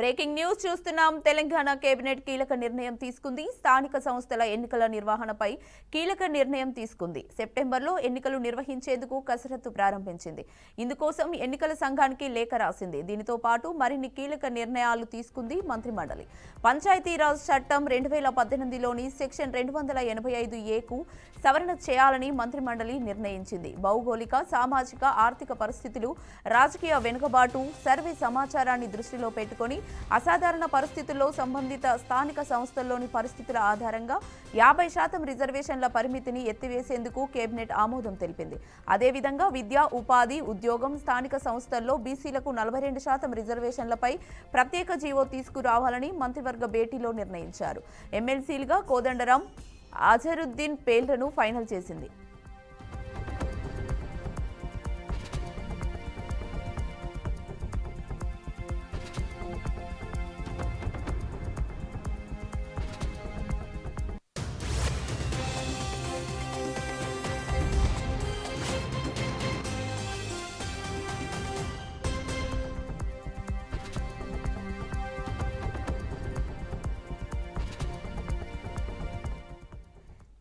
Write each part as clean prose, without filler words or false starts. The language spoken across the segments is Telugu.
బ్రేకింగ్ న్యూస్ చూస్తున్నాం. తెలంగాణ కేబినెట్ కీలక నిర్ణయం తీసుకుంది. స్థానిక సంస్థల ఎన్నికల నిర్వహణపై కీలక నిర్ణయం తీసుకుంది. సెప్టెంబర్లో ఎన్నికలు నిర్వహించేందుకు కసరత్తు ప్రారంభించింది. ఇందుకోసం ఎన్నికల సంఘానికి లేఖ రాసింది. దీనితో పాటు మరిన్ని కీలక నిర్ణయాలు తీసుకుంది మంత్రిమండలి. పంచాయతీరాజ్ చట్టం 2018లోని సెక్షన్ 285A సవరణ చేయాలని మంత్రిమండలి నిర్ణయించింది. భౌగోళిక, సామాజిక, ఆర్థిక పరిస్థితులు, రాజకీయ వెనుకబాటు, సర్వే సమాచారాన్ని దృష్టిలో పెట్టుకుని అసాధారణ పరిస్థితుల్లో సంబంధిత స్థానిక సంస్థల్లోని పరిస్థితుల ఆధారంగా 50% రిజర్వేషన్ల పరిమితిని ఎత్తివేసేందుకు కేబినెట్ ఆమోదం తెలిపింది. అదేవిధంగా విద్య, ఉపాధి, ఉద్యోగం, స్థానిక సంస్థల్లో బీసీలకు 42% రిజర్వేషన్లపై ప్రత్యేక జీవో తీసుకురావాలని మంత్రివర్గ భేటీలో నిర్ణయించారు. ఎమ్మెల్సీలుగా కోదండరాం, అజరుద్దీన్ పేర్లను ఫైనల్ చేసింది.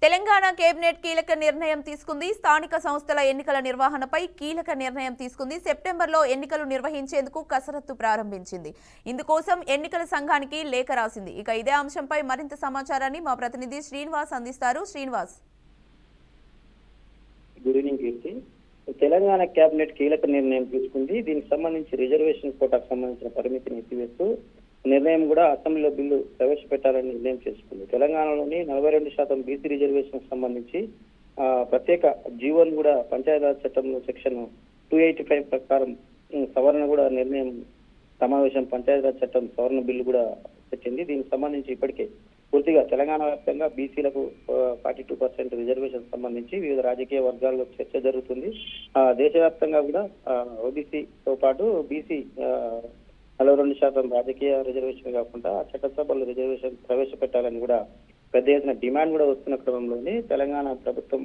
తెలంగాణ కేబినెట్ కీలక నిర్ణయం తీసుకుంది. స్థానిక సంస్థల ఎన్నికల నిర్వహణపై కీలక నిర్ణయం తీసుకుంది. సెప్టెంబర్లో ఎన్నికలు నిర్వహించేందుకు కసరత్తు ప్రారంభించింది. ఇందుకోసం ఎన్నికల సంఘానికి లేఖ రాసింది. ఇక ఇదే అంశంపై మరింత సమాచారాన్ని మా ప్రతినిధి శ్రీనివాస్ అందిస్తారు. శ్రీనివాస్. గుడ్ ఈవినింగ్ కీర్తి. తెలంగాణ కేబినెట్ కీలక నిర్ణయం తీసుకుంది. దీనికి సంబంధించి రిజర్వేషన్ కోటాకు సంబంధించిన పరిమితిని ఎత్తివేస్తూ నిర్ణయం కూడా అసెంబ్లీలో బిల్లు ప్రవేశపెట్టాలని నిర్ణయం చేసుకుంది. తెలంగాణలోని 42% బీసీ రిజర్వేషన్ సంబంధించి ప్రత్యేక జీవోను కూడా పంచాయతీరాజ్ చట్టంలో సెక్షన్ 285 ప్రకారం సవరణ కూడా నిర్ణయం సమావేశం పంచాయతీరాజ్ చట్టం సవరణ బిల్లు కూడా పెట్టింది. దీనికి సంబంధించి ఇప్పటికే పూర్తిగా తెలంగాణ వ్యాప్తంగా బీసీలకు 42% రిజర్వేషన్ సంబంధించి వివిధ రాజకీయ వర్గాల్లో చర్చ జరుగుతుంది. దేశవ్యాప్తంగా కూడా ఓబీసీతో పాటు బీసీ 42% రాజకీయ రిజర్వేషన్ కాకుండా చట్టసభలో రిజర్వేషన్ ప్రవేశపెట్టాలని కూడా పెద్ద ఎత్తున డిమాండ్ కూడా వస్తున్న క్రమంలోనే తెలంగాణ ప్రభుత్వం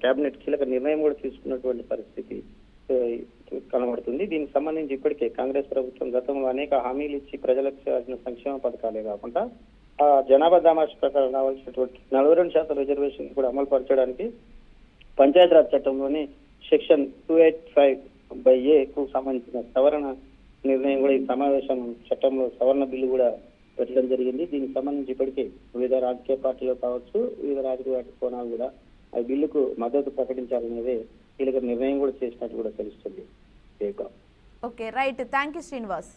కేబినెట్ కీలక నిర్ణయం కూడా తీసుకున్నటువంటి పరిస్థితి కనబడుతుంది. దీనికి సంబంధించి ఇప్పటికే కాంగ్రెస్ ప్రభుత్వం గతంలో అనేక హామీలు ఇచ్చి ప్రజలకు చేయాల్సిన సంక్షేమ పథకాలే కాకుండా జనాభా దామాష ప్రకారం రావాల్సినటువంటి 42% రిజర్వేషన్ కూడా అమలు పరచడానికి పంచాయతీరాజ్ చట్టంలోని సెక్షన్ 285A కు సంబంధించిన సవరణ నిర్ణయం కూడా ఈ సమావేశం చట్టంలో సవరణ బిల్లు కూడా పెట్టడం జరిగింది. దీనికి సంబంధించి ఇప్పటికే వివిధ రాజకీయ పార్టీలు కావచ్చు, వివిధ రాజకీయ కోణాలు కూడా ఆ బిల్లుకు మద్దతు ప్రకటించాలనేది కీలక నిర్ణయం కూడా చేసినట్టు కూడా తెలుస్తుంది. Okay, right. Thank you Srinivas.